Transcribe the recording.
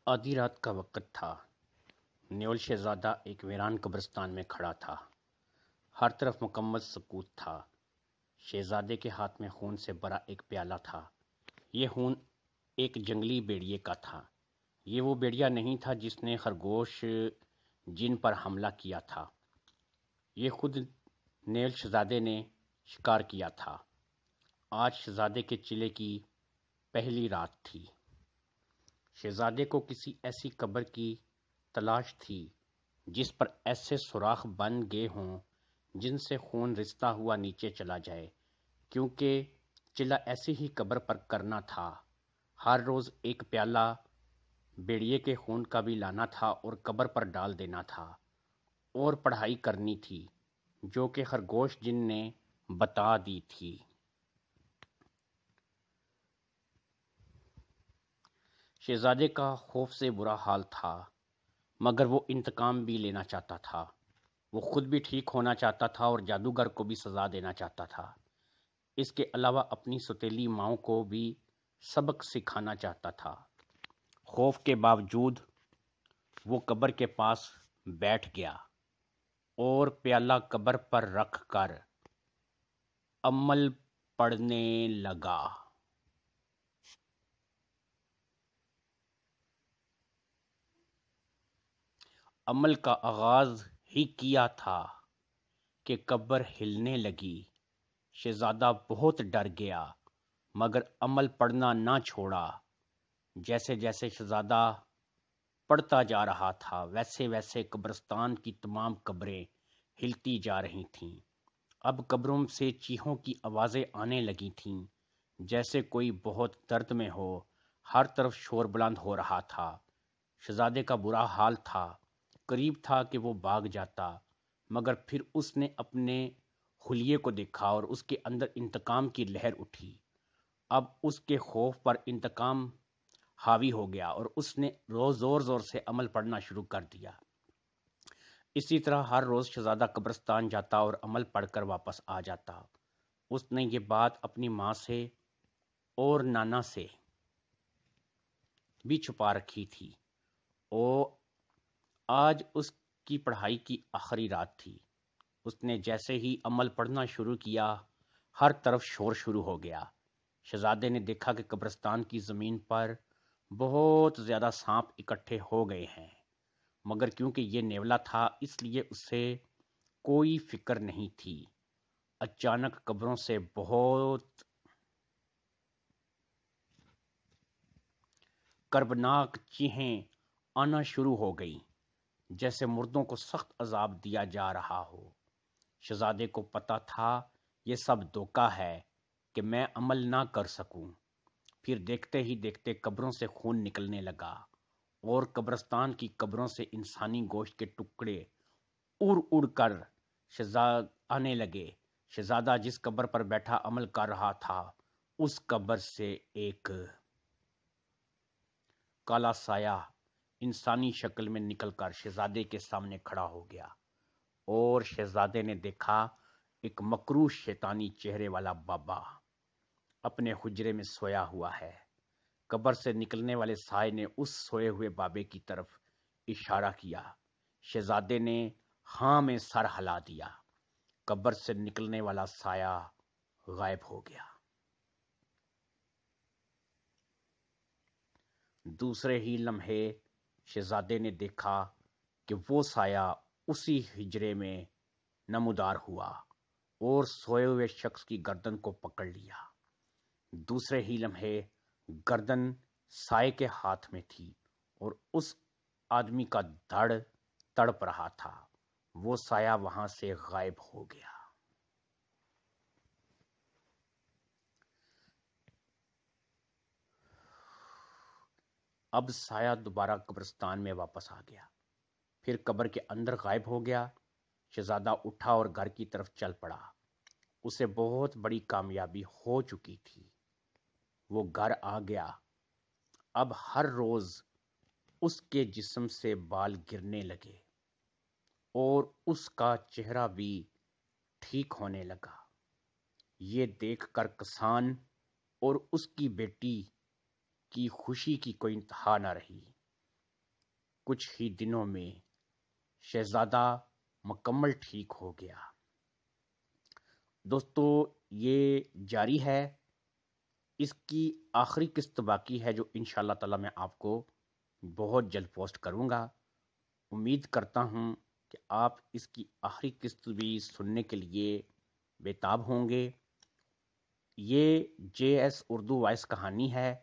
آدھی رات کا وقت تھا۔ نیول شہزادہ ایک ویران قبرستان میں کھڑا تھا۔ ہر طرف مکمل سکوت تھا۔ شہزادے کے ہاتھ میں خون سے بھرا ایک پیالہ تھا۔ یہ خون ایک جنگلی بھیڑیے کا تھا۔ یہ وہ بھیڑیا نہیں تھا جس نے خرگوش جن پر حملہ کیا تھا۔ یہ خود نیول شہزادے نے شکار کیا تھا۔ آج شہزادے کے چلے کی پہلی رات تھی۔ شہزادے کو کسی ایسی قبر کی تلاش تھی جس پر ایسے سوراخ بن گئے ہوں جن سے خون رستا ہوا نیچے چلا جائے، کیونکہ چلا ایسی ہی قبر پر کرنا تھا۔ ہر روز ایک پیالہ بھیڑیے کے خون کا بھی لانا تھا اور قبر پر ڈال دینا تھا، اور پڑھائی کرنی تھی جو کہ خرگوش جن نے بتا دی تھی۔ شہزادے کا خوف سے برا حال تھا، مگر وہ انتقام بھی لینا چاہتا تھا۔ وہ خود بھی ٹھیک ہونا چاہتا تھا اور جادوگر کو بھی سزا دینا چاہتا تھا۔ اس کے علاوہ اپنی سوتیلی ماؤں کو بھی سبق سکھانا چاہتا تھا۔ خوف کے باوجود وہ قبر کے پاس بیٹھ گیا اور پیالہ قبر پر رکھ کر عمل پڑھنے لگا۔ عمل کا آغاز ہی کیا تھا کہ قبر ہلنے لگی۔ شہزادہ بہت ڈر گیا، مگر عمل پڑھنا نہ چھوڑا۔ جیسے جیسے شہزادہ پڑھتا جا رہا تھا، ویسے ویسے قبرستان کی تمام قبریں ہلتی جا رہی تھیں۔ اب قبروں سے چیخوں کی آوازیں آنے لگی تھیں، جیسے کوئی بہت درد میں ہو۔ ہر طرف شور بلند ہو رہا تھا۔ شہزادے کا برا حال تھا۔ قریب تھا کہ وہ بھاگ جاتا، مگر پھر اس نے اپنے حلیے کو دیکھا اور اس کے اندر انتقام کی لہر اٹھی۔ اب اس کے خوف پر انتقام حاوی ہو گیا اور اس نے زور زور سے عمل پڑھنا شروع کر دیا۔ اسی طرح ہر روز شہزادہ قبرستان جاتا اور عمل پڑھ کر واپس آ جاتا۔ اس نے یہ بات اپنی ماں سے اور نانا سے بھی چھپا رکھی تھی۔ اور آج اس کی پڑھائی کی آخری رات تھی۔ اس نے جیسے ہی عمل پڑھنا شروع کیا، ہر طرف شور شروع ہو گیا۔ شہزادے نے دیکھا کہ قبرستان کی زمین پر بہت زیادہ سانپ اکٹھے ہو گئے ہیں، مگر کیونکہ یہ نیولا تھا اس لیے اسے کوئی فکر نہیں تھی۔ اچانک قبروں سے بہت کربناک چیخیں آنا شروع ہو گئیں، جیسے مردوں کو سخت عذاب دیا جا رہا ہو۔ شہزادے کو پتا تھا یہ سب دھوکہ ہے کہ میں عمل نہ کر سکوں۔ پھر دیکھتے ہی دیکھتے قبروں سے خون نکلنے لگا اور قبرستان کی قبروں سے انسانی گوشت کے ٹکڑے اڑ اڑ کر شہزادہ آنے لگے۔ شہزادہ جس قبر پر بیٹھا عمل کر رہا تھا، اس قبر سے ایک کالا سایہ انسانی شکل میں نکل کر شہزادے کے سامنے کھڑا ہو گیا، اور شہزادے نے دیکھا ایک مکروہ شیطانی چہرے والا بابا اپنے حجرے میں سویا ہوا ہے۔ قبر سے نکلنے والے سائے نے اس سوئے ہوئے بابے کی طرف اشارہ کیا۔ شہزادے نے ہاں میں سر ہلا دیا۔ قبر سے نکلنے والا سایہ غائب ہو گیا۔ دوسرے ہی لمحے شہزادے نے دیکھا کہ وہ سایہ اسی حجرے میں نمودار ہوا اور سوئے ہوئے شخص کی گردن کو پکڑ لیا۔ دوسرے ہی لمحے گردن سائے کے ہاتھ میں تھی اور اس آدمی کا دھڑ تڑپ رہا تھا۔ وہ سایہ وہاں سے غائب ہو گیا۔ اب سایہ دوبارہ قبرستان میں واپس آ گیا، پھر قبر کے اندر غائب ہو گیا۔ شہزادہ اٹھا اور گھر کی طرف چل پڑا۔ اسے بہت بڑی کامیابی ہو چکی تھی۔ وہ گھر آ گیا۔ اب ہر روز اس کے جسم سے بال گرنے لگے اور اس کا چہرہ بھی ٹھیک ہونے لگا۔ یہ دیکھ کر کسان اور اس کی بیٹی کی خوشی کی کوئی انتہا نہ رہی۔ کچھ ہی دنوں میں شہزادہ مکمل ٹھیک ہو گیا۔ دوستو یہ جاری ہے، اس کی آخری قسط باقی ہے جو انشاءاللہ تعالی میں آپ کو بہت جلد پوسٹ کروں گا۔ امید کرتا ہوں کہ آپ اس کی آخری قسط بھی سننے کے لیے بے تاب ہوں گے۔ یہ JS اردو وائس کہانی ہے۔